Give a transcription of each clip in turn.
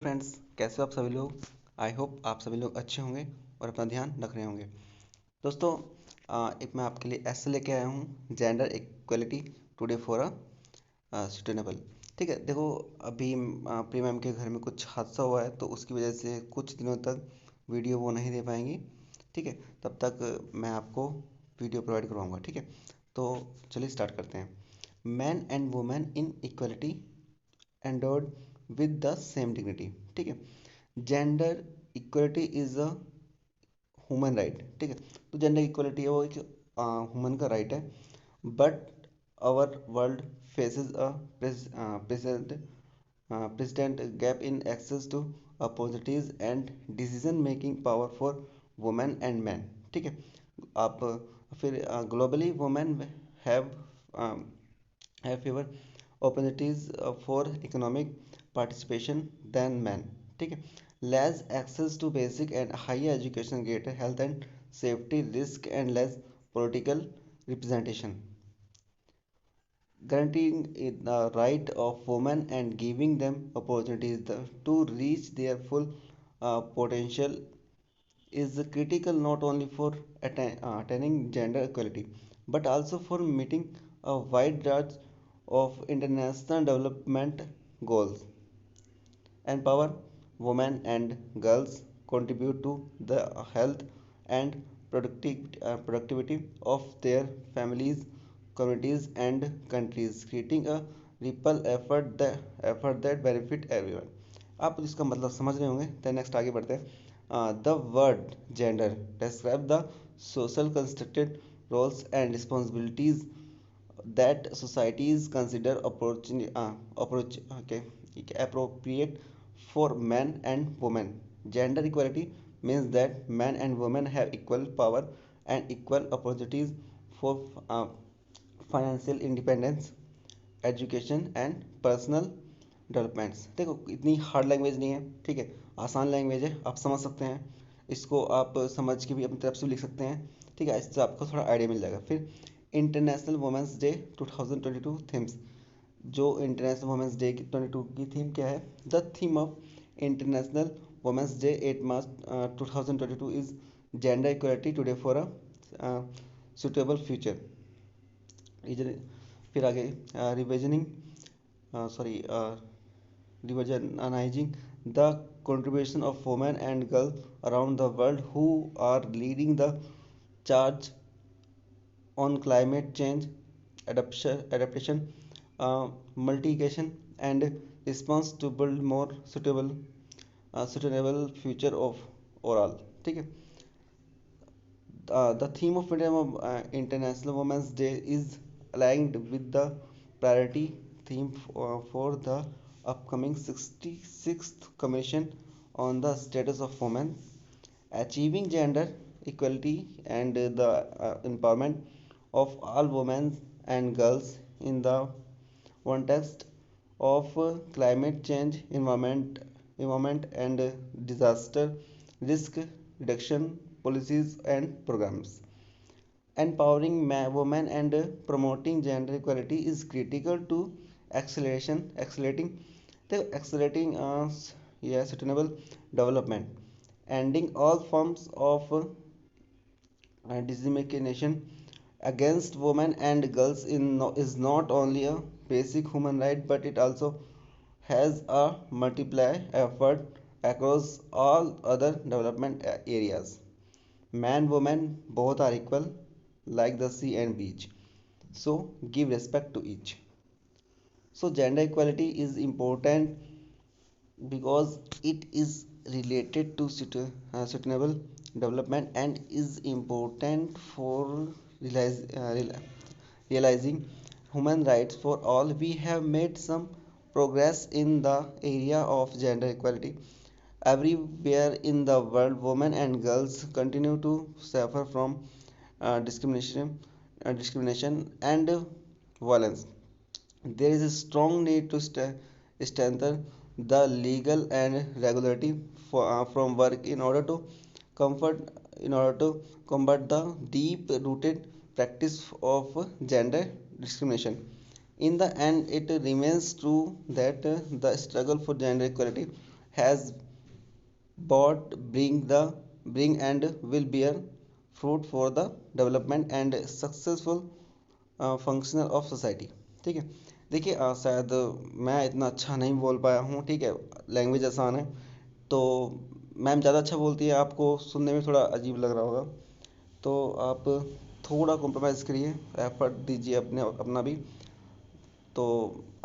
Friends, कैसे हो आप सभी लोग। आई होप आप सभी लोग अच्छे होंगे और अपना ध्यान रख रहे होंगे। दोस्तों, एक मैं आपके लिए ऐसे लेके आया हूँ, gender equality today for a sustainable. ठीक है, देखो, अभी प्री मैम के घर में कुछ हादसा हुआ है, तो उसकी वजह से कुछ दिनों तक वीडियो वो नहीं दे पाएंगी। ठीक है, तब तक मैं आपको वीडियो प्रोवाइड करवाऊँगा। ठीक है, तो चलिए स्टार्ट करते हैं। Man and women in equality endowed with the same dignity. ठीक है, gender equality is a human right. ठीक है, तो जेंडर इक्वलिटी है वो एक ह्यूमन का राइट है। But our world faces a present president gap in access to opportunities and decision making power for women and man. ठीक है, आप फिर globally women have fewer opportunities for economic participation than men. ठीक है, less access to basic and higher education, greater health and safety risk and less political representation, guaranteeing the right of women and giving them opportunities to reach their full potential is critical not only for attaining gender equality but also for meeting a wide range of international development goals. Empower women and girls, contribute to the health and productivity of their families, communities, and countries, creating a ripple effort that benefit everyone. आप इसका मतलब समझ रहे होंगे। तो next आगे बढ़ते हैं। The word gender describe the social constructed roles and responsibilities that societies consider appropriate for men and women. Gender equality means that men and women have equal power and equal opportunities for financial independence, education and personal developments. देखो, इतनी hard language नहीं है। ठीक है, आसान language है, आप समझ सकते हैं। इसको आप समझ के भी अपनी तरफ से लिख सकते हैं। ठीक है, इससे आपको थोड़ा आइडिया मिल जाएगा। फिर इंटरनेशनल वुमेंस डे 2022 थीम्स। जो इंटरनेशनल वुमेंस डे की 22 की थीम क्या है? The theme of international women's day 8 March 2022 is gender equality today for a suitable future. फिर आगे रिविजनिंग sorry revolutionizing the contribution of women and girls around the world who are leading the charge on climate change, adaptation, mitigation, and response to build more sustainable future of overall. ठीक है, the theme of International Women's Day is aligned with the priority theme for the upcoming 66th Commission on the Status of Women, achieving gender equality and the empowerment of all women and girls in the context of climate change, environment and disaster risk reduction policies and programs. Empowering women and promoting gender equality is critical to accelerating sustainable development, ending all forms of discrimination against women and girls is not only a basic human right, but it also has a multiply effort across all other development areas. Man, woman, both are equal, like the sea and beach. So give respect to each. So gender equality is important because it is related to sustainable development and is important for realizing human rights for all. We have made some progress in the area of gender equality. Everywhere in the world, women and girls continue to suffer from discrimination and violence. There is a strong need to strengthen the legal and regulatory framework comfort in order to combat the deep-rooted practice of gender discrimination. In the end, it remains true that the struggle for gender equality has bot bring and will bear fruit for the development and successful functional of society। ठीक है। देखिए शायद मैं इतना अच्छा नहीं बोल पाया हूँ, ठीक है, लैंग्वेज आसान है, तो मैम ज़्यादा अच्छा बोलती है, आपको सुनने में थोड़ा अजीब लग रहा होगा, तो आप थोड़ा कॉम्प्रोमाइज़ करिए, एफर्ट दीजिए अपने अपना भी। तो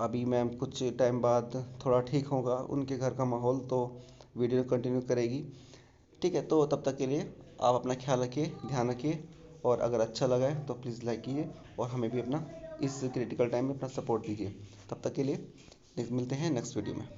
अभी मैम कुछ टाइम बाद थोड़ा ठीक होगा उनके घर का माहौल, तो वीडियो कंटिन्यू करेगी। ठीक है, तो तब तक के लिए आप अपना ख्याल रखिए, ध्यान रखिए, और अगर अच्छा लगा है तो प्लीज़ लाइक कीजिए और हमें भी अपना इस क्रिटिकल टाइम में अपना सपोर्ट दीजिए। तब तक के लिए मिलते हैं नेक्स्ट वीडियो में।